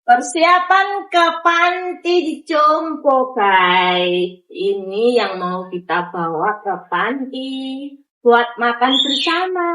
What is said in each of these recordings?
Persiapan ke panti jompo, guys. Ini yang mau kita bawa ke panti buat makan bersama.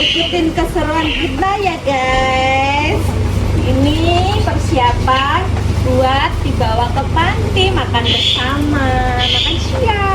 Ikutin keseruan kita ya guys. Ini persiapan buat dibawa ke panti makan bersama, makan siang.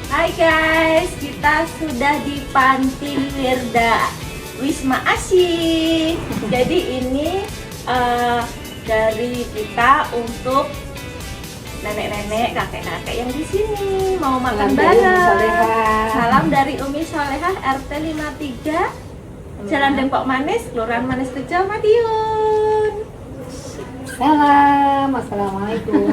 Hai guys, kita sudah di Panti Wirda Wisma Asih. Jadi ini dari kita untuk nenek-nenek, kakek-kakek yang di sini mau makan bareng. Salam dari Umi Solehah RT 53 Jalan Dengkok Manis, Kelurahan Manis Rejo, Madiun. Salam, assalamualaikum.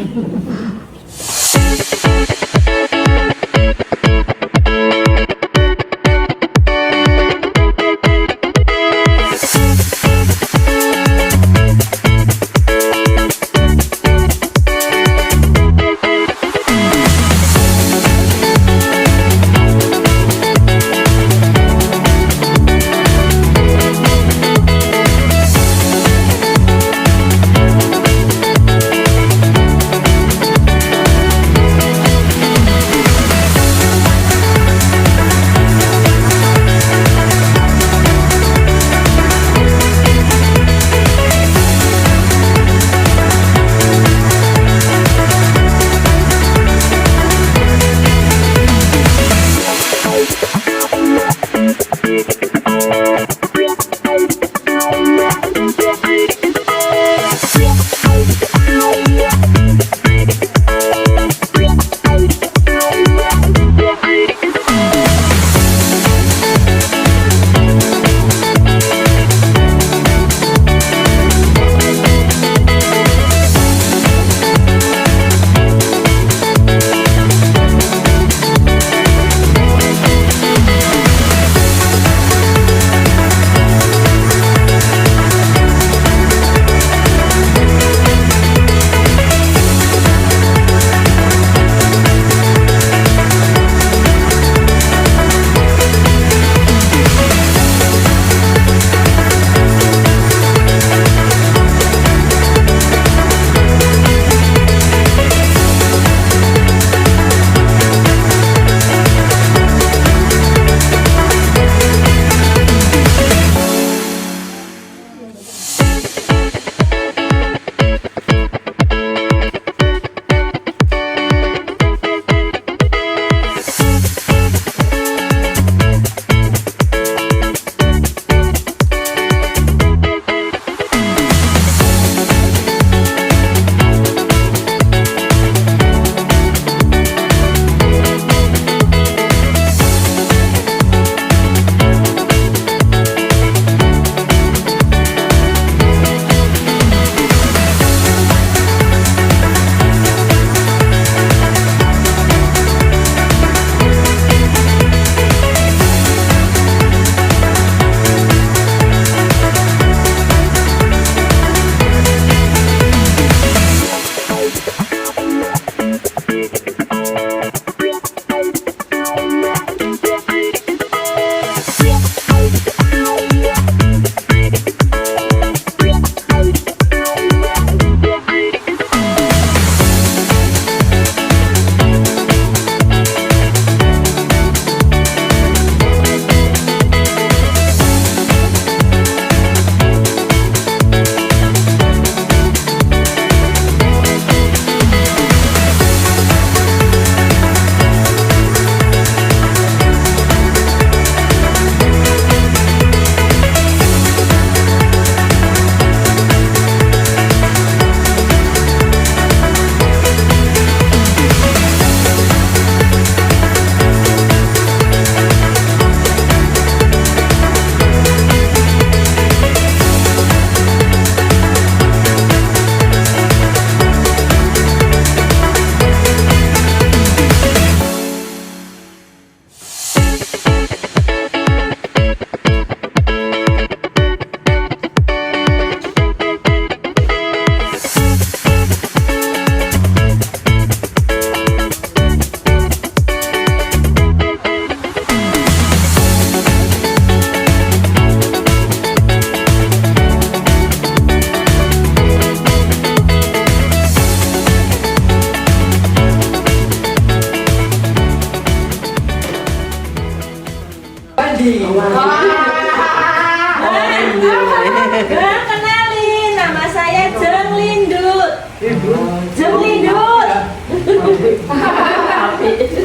Kenalin, nama saya Jeng Lindut. Jeng Lindut.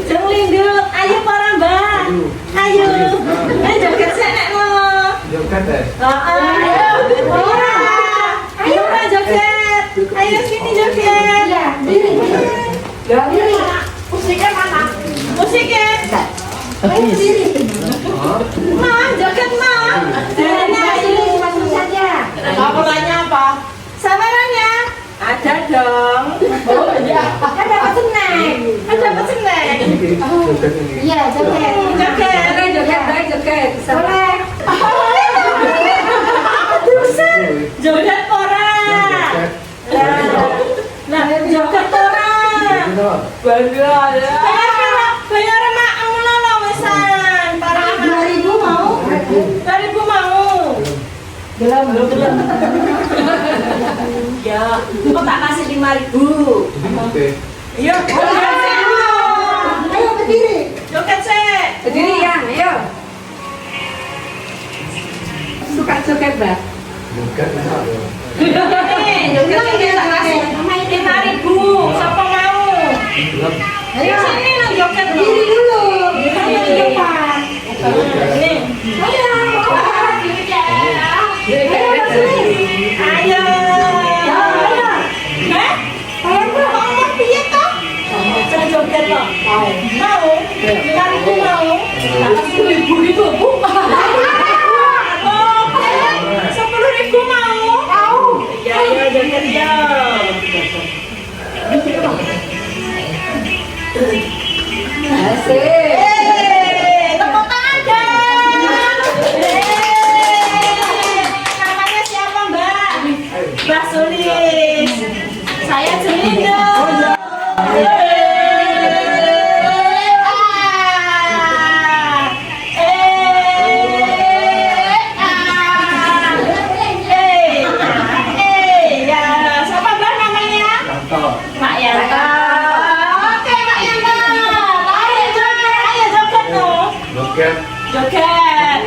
Jeng Lindut. Ayo para mbak. Ayo. Joget senek lo. Joget deh. Ayo mbak joget. Ayo sini joget. Musiknya mana? Musiknya. Mam, joget mam. Langsung saja. Kamulannya apa? Samarannya? Ada dong. Oh iya. Kan dapat snack. Ada snack. Joget ini. Iya, joget. Joget. Baik joget. Boleh. Joget pora. Nah, joget pora. Bayar mak lo wesan. Para 2.000 mau? 2.000 mau. Belum. Ya, kok tak kasih 5.000. Oke. Iya. Ayo berdiri. Joget sih. Berdiri ya, ayo. Suka joget, Mbak? Joget enak ya. Nih, joget ini tak kasih 5.000. Siapa mau? Ayo sini lo joget lo. Berdiri dulu. Ayo di depan. Nih. Ayo. Ayo. Hah? Ngomong piye toh? Saya joget toh. Mau? 5.000 mau? Tak kasih 1.000 itu, Bu. Oke. 10.000 mau? Mau. Ya, ayo joget dong. Asik. Tepuk tangan dong. Namanya siapa Mbak? Mbak Sulis. Saya Jelindo. Siapa Mbak namanya? Contoh. Pak Yanto. Oke Pak Yanto. Ayo joget dong. Joget. Joget.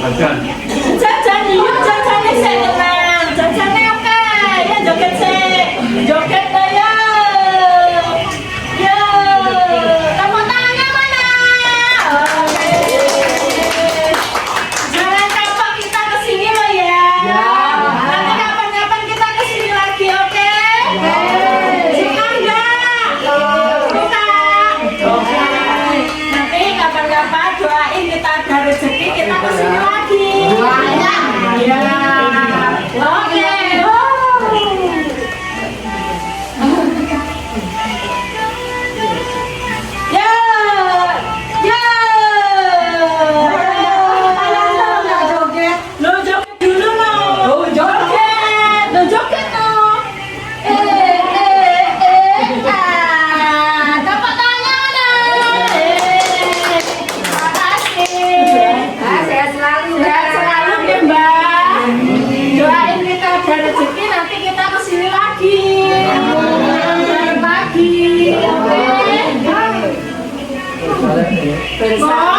Ajan. Jajan yuk, jajannya saya tenang. Jajannya oke. Ya joget sih. Joget deh ya. Yo. Tepuk tangannya mana? Oke. Jangan kapok kita kesini loh ya. Nanti kapan-kapan kita kesini lagi, oke? Suka enggak? Suka. Oke. Nanti kapan-kapan doain kita ada rezeki kita kesini lagi. Ya. Oke. Ya. Ya. Lo joget dulu lo. Joget. Lo joget lo. Tepuk tangan mana? Terima kasih. Sehat selalu. Sehat selalu ya Mbak. Doain kita ada rezeki nanti kita kesini lagi. Bareng lagi. Oke. Besok